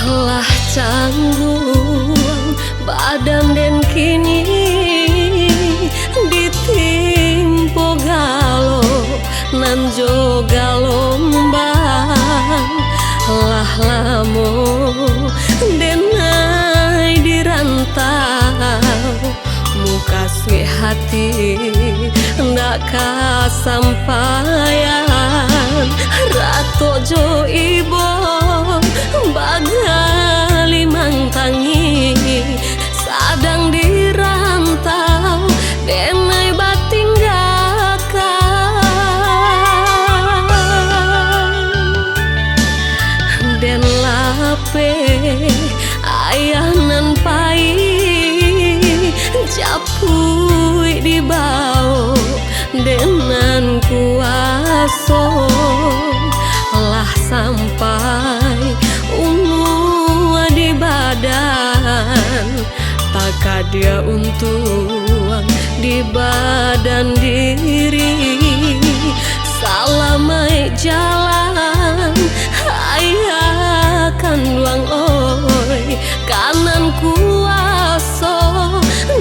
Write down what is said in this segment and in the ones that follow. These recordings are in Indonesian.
Lah canggung badan dan kini ditimpo galo nan joga lombang. Lah lamo denai dirantau muka swe hati ndak kasampaian. Rato jo ibo bagali mangtangi sadang dirantau denai batinggakan. Den lape ayah nan pai japui di bau denan kuaso. Lah sampai ungu di badan tak dia untung di badan diri. Salamai jalan ayah kan duang oi kanan kuaso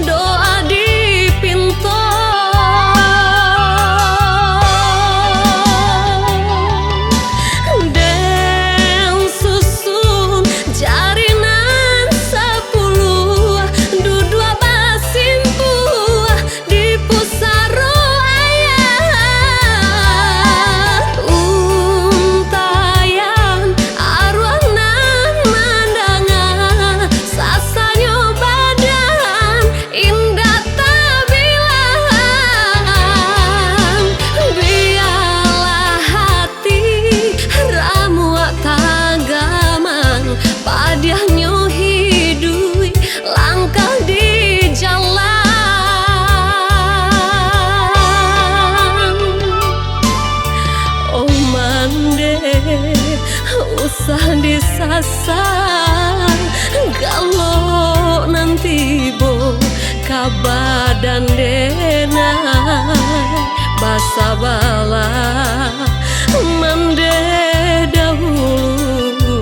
doa di pintu. Usah disasar kalau nanti bo kabadan denai basa bala mande dahulu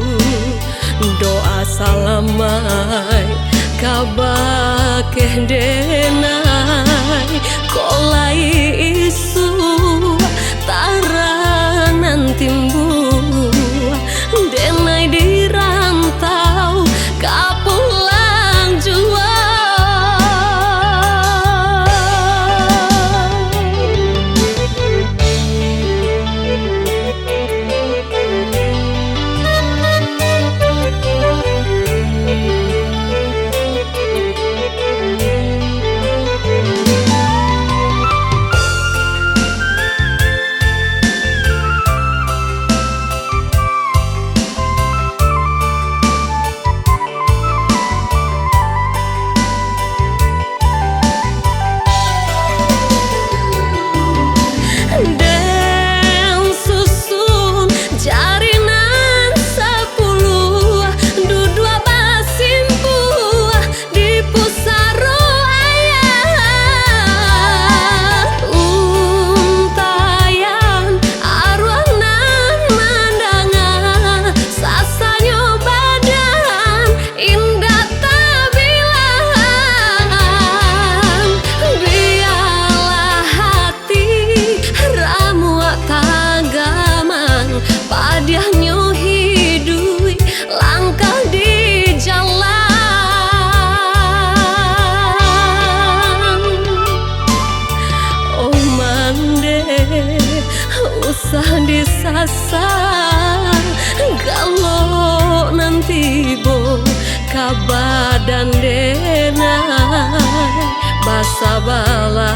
doa salamai kabakeh denai kolai isu taranan timbul denai dirantau kapulang jua. Usah disasar kalau nanti bo kabadan denai basa bala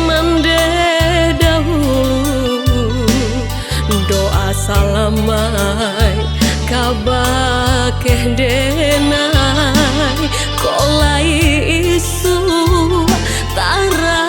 mande dahulu doa salamai kabakeh denai kolai isu tara